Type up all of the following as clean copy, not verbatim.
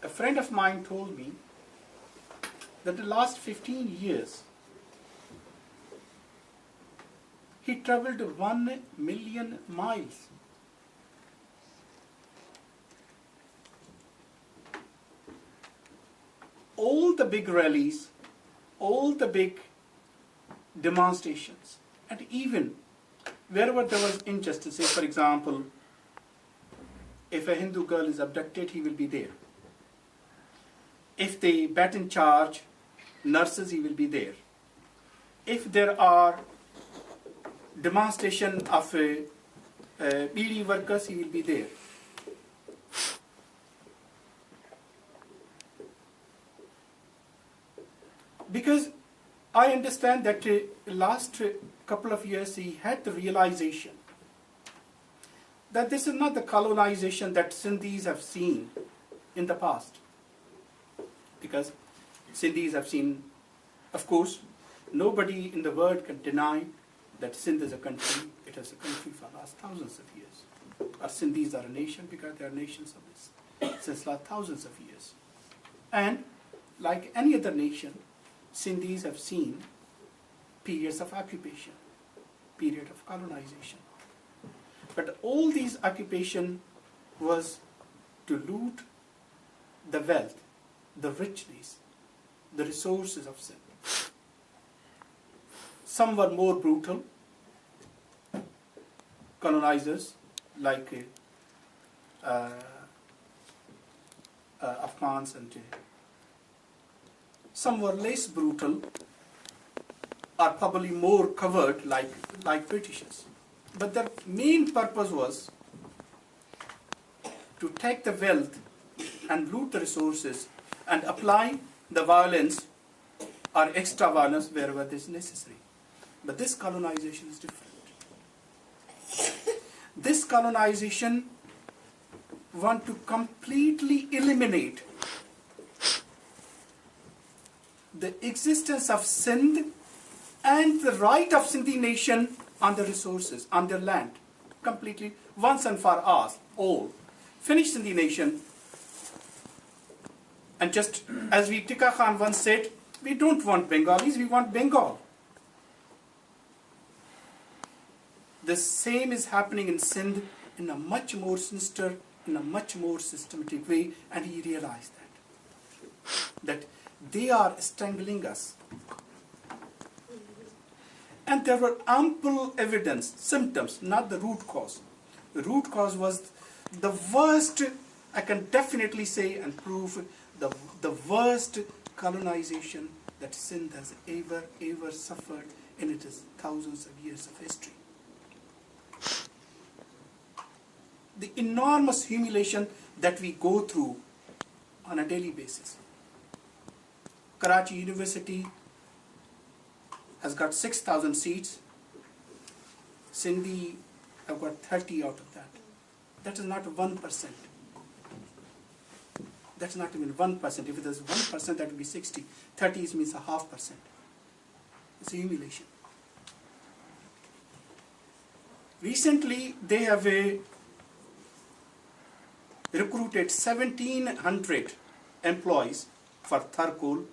A friend of mine told me that the last 15 years he traveled 1 million miles. All the big rallies, all the big demonstrations, and even wherever there was injustice, say for example, if a Hindu girl is abducted, he will be there. If they baton charge nurses, he will be there. If there are demonstration of BD workers, he will be there. Because I understand that last couple of years he had the realization that this is not the colonization that Sindhis have seen in the past. Because Sindhis have seen, of course, nobody in the world can deny that Sindh is a country. It is a country for the last thousands of years. Or Sindhis are a nation because they are nations of this since last thousands of years. And like any other nation, Sindhis have seen periods of occupation, period of colonization. But all these occupation was to loot the wealth, the richness, the resources of Sindh. Some were more brutal, colonizers like Afghans, and some were less brutal, or probably more covert like Britishers. But their main purpose was to take the wealth and loot the resources and apply the violence or extra violence wherever it is necessary. But this colonization is different. This colonization want to completely eliminate the existence of Sindh and the right of Sindhi nation on the resources, on their land, completely, once and for all. Finish Sindhi nation. And just as Tika Khan once said, we don't want Bengalis, we want Bengal. The same is happening in Sindh in a much more sinister, in a much more systematic way, and he realized that they are strangling us. And there were ample evidence, symptoms, not the root cause. The root cause was the worst, I can definitely say and prove, the worst colonization that Sindh has ever suffered in its thousands of years of history. The enormous humiliation that we go through on a daily basis. Karachi University has got 6,000 seats. Sindhi have got 30 out of that. That is not 1%. That's not even 1%. If it is 1%, that would be 60. 30 means a 0.5%. It's a humiliation. Recently, they have recruited 1,700 employees for Tharkul.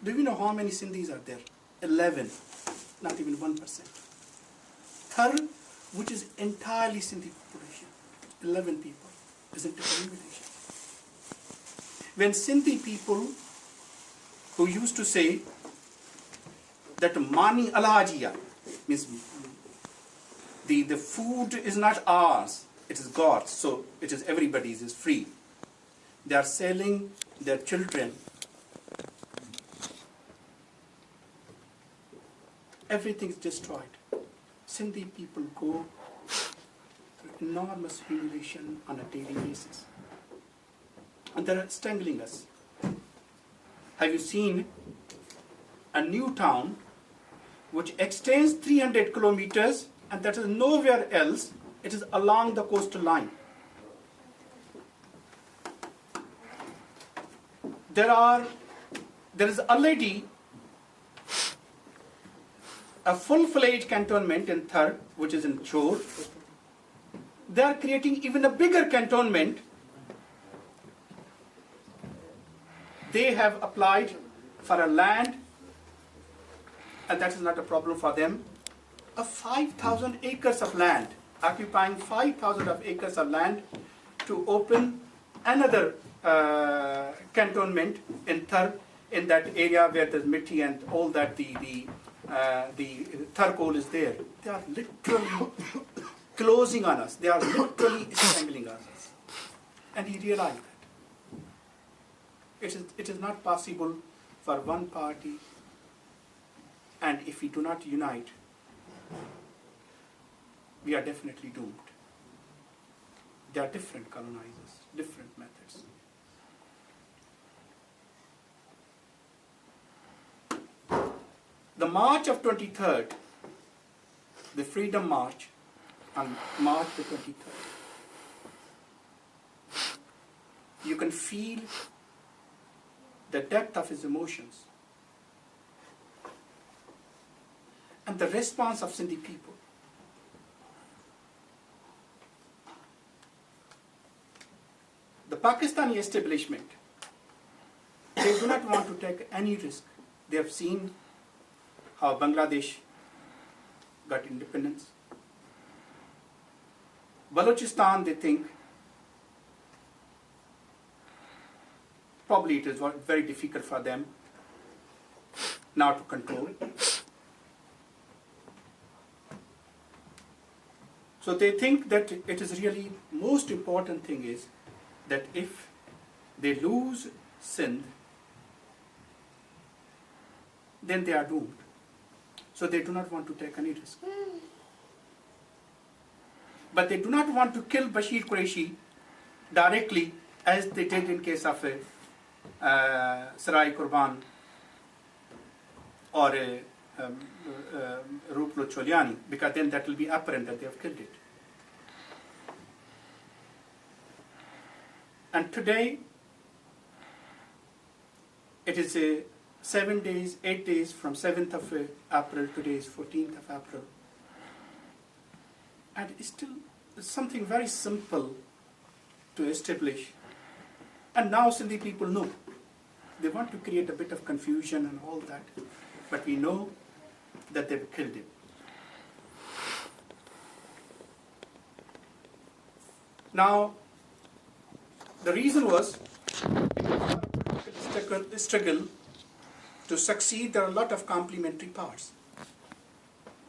Do you know how many Sindhis are there? 11, not even 1%. Thar, which is entirely Sindhi population, 11 people. Isn't it a humiliation? When Sindhi people who used to say that Mani Alajiya means the food is not ours, it is God's, so it is everybody's, is free. They are selling their children. Everything is destroyed. Sindhi people go through enormous humiliation on a daily basis. And they are strangling us. Have you seen a new town which extends 300 kilometers and that is nowhere else? It is along the coastal line. There is already a full-fledged cantonment in Thar, which is in Chor. They are creating even a bigger cantonment They have applied for a land, and that is not a problem for them, of 5,000 acres of land, occupying 5,000 of acres of land to open another cantonment in Thar, in that area where there's Mitti and all that the Thar coal is there. They are literally closing on us. They are literally strangling us. And he realized that. It is not possible for one party, and if we do not unite, we are definitely doomed. There are different colonizers, different methods. The March of 23rd, the Freedom March, on March the 23rd, you can feel the depth of his emotions and the response of Sindhi people. The Pakistani establishment, they do not want to take any risk. They have seen how Bangladesh got independence. Balochistan, they think, probably it is very difficult for them now to control. So they think that it is really most important thing is that if they lose Sindh, then they are doomed. So they do not want to take any risk. But they do not want to kill Bashir Qureshi directly as they did in case of Sarai Qurban or Ruplo Choliani, because then that will be apparent that they have killed it. And today, it is 7 days, 8 days from 7th of April, today is 14th of April. And it's still something very simple to establish. And now Sindhi people know. They want to create a bit of confusion and all that. But we know that they've killed him. Now, the reason was the struggle to succeed. There are a lot of complementary parts.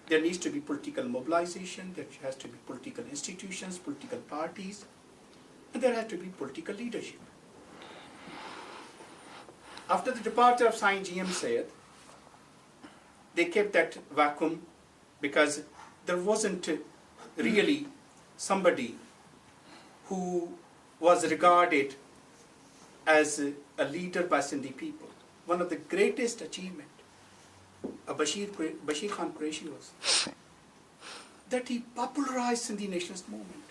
There needs to be political mobilization, there has to be political institutions, political parties, and there has to be political leadership. After the departure of Sain G.M. Syed, they kept that vacuum because there wasn't really somebody who was regarded as a leader by Sindhi people. One of the greatest achievements of Bashir Khan Qureshi was that he popularized Sindhi nationalist movement.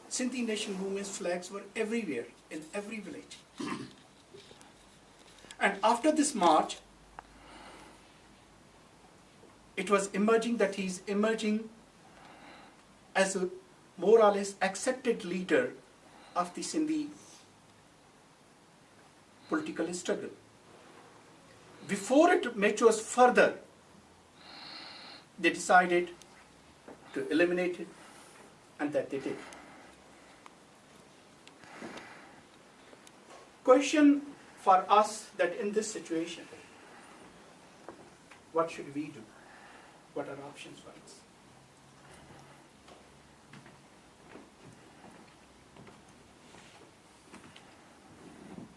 Sindhi nation movement's flags were everywhere, in every village. And after this march, it was emerging that he's emerging as a more or less accepted leader of the Sindhi political struggle. Before it matures further, they decided to eliminate it, and that they did. Question for us that in this situation, what should we do? What are options for us?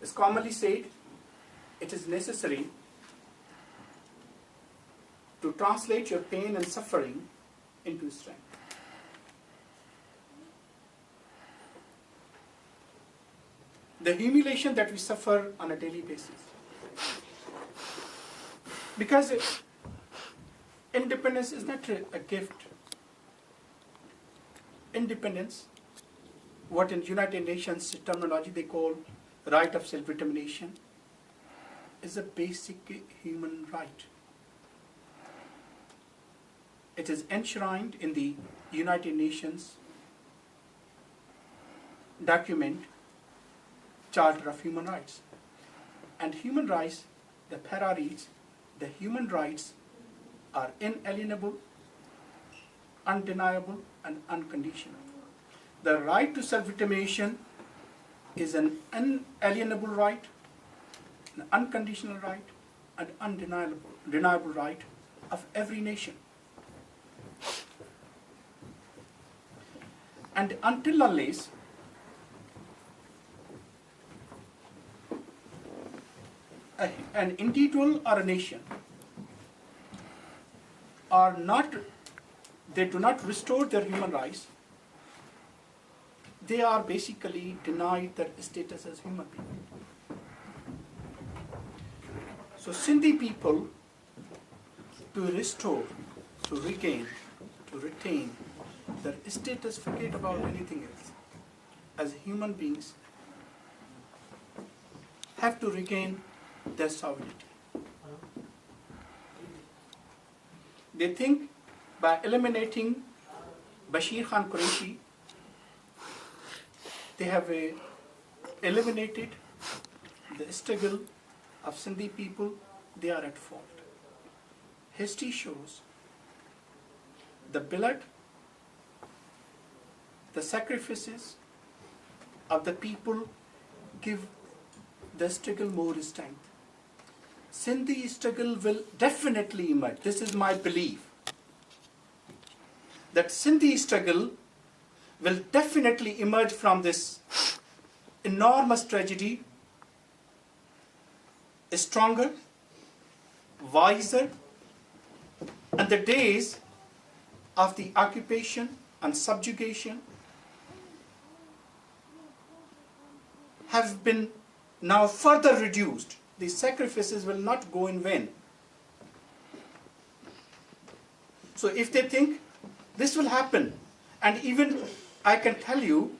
As commonly said, it is necessary to translate your pain and suffering into strength. The humiliation that we suffer on a daily basis. Because independence is not a gift. Independence, what in United Nations terminology they call right of self-determination, is a basic human right. It is enshrined in the United Nations document, Charter of Human Rights. And human rights, the para reads, the human rights are inalienable, undeniable, and unconditional. The right to self-determination is an unalienable right, an unconditional right, and undeniable right of every nation. And until unless an individual or a nation are not, they do not restore their human rights, they are basically denied their status as human beings. So Sindhi people, to restore, to regain, to retain their status, forget about anything else, as human beings, have to regain their sovereignty. They think by eliminating Bashir Khan Qureshi, they have eliminated the struggle of Sindhi people. They are at fault. History shows the blood, the sacrifices of the people give the struggle more strength. Sindhi struggle will definitely emerge. This is my belief, that Sindhi struggle will definitely emerge from this enormous tragedy stronger, wiser, and the days of the occupation and subjugation have been now further reduced. The sacrifices will not go in vain. So if they think this will happen, and even I can tell you,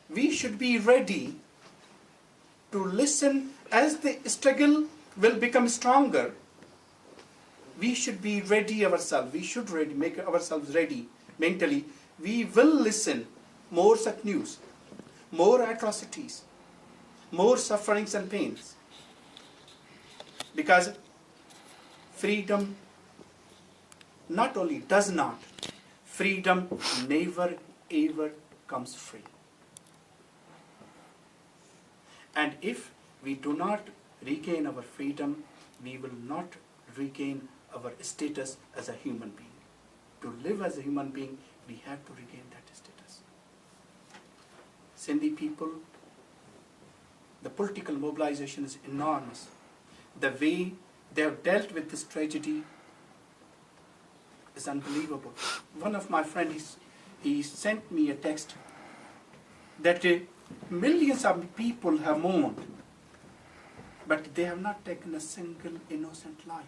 we should be ready to listen as the struggle will become stronger. We should be ready ourselves. We should make ourselves ready mentally. We will listen more such news, more atrocities, more sufferings and pains. Because freedom not only does not, freedom never ever comes free. And if we do not regain our freedom, we will not regain our status as a human being. To live as a human being, we have to regain that status. Sindhi people, the political mobilization is enormous. The way they have dealt with this tragedy is unbelievable. One of my friends, he sent me a text that millions of people have mourned, but they have not taken a single innocent life.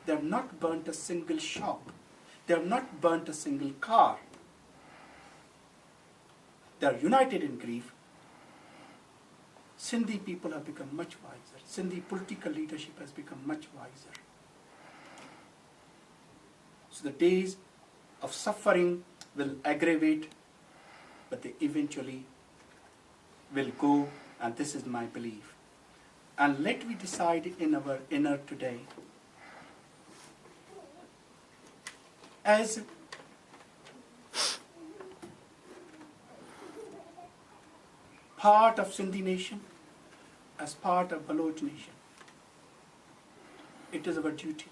They have not burnt a single shop. They have not burnt a single car. They are united in grief. Sindhi people have become much wiser. Sindhi political leadership has become much wiser. So the days of suffering will aggravate, but they eventually will go, and this is my belief. And let me decide in our inner today, as part of Sindhi nation, as part of Baloch nation, it is our duty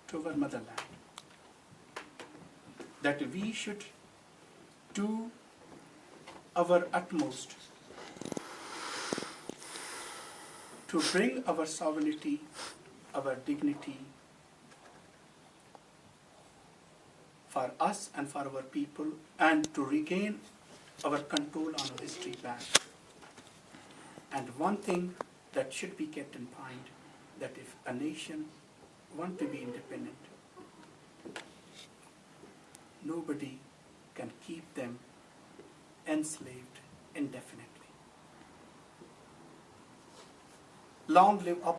to our motherland that we should do our utmost to bring our sovereignty, our dignity for us and for our people, and to regain our control on our history back. And one thing that should be kept in mind, that if a nation wants to be independent, nobody can keep them enslaved indefinitely. Long live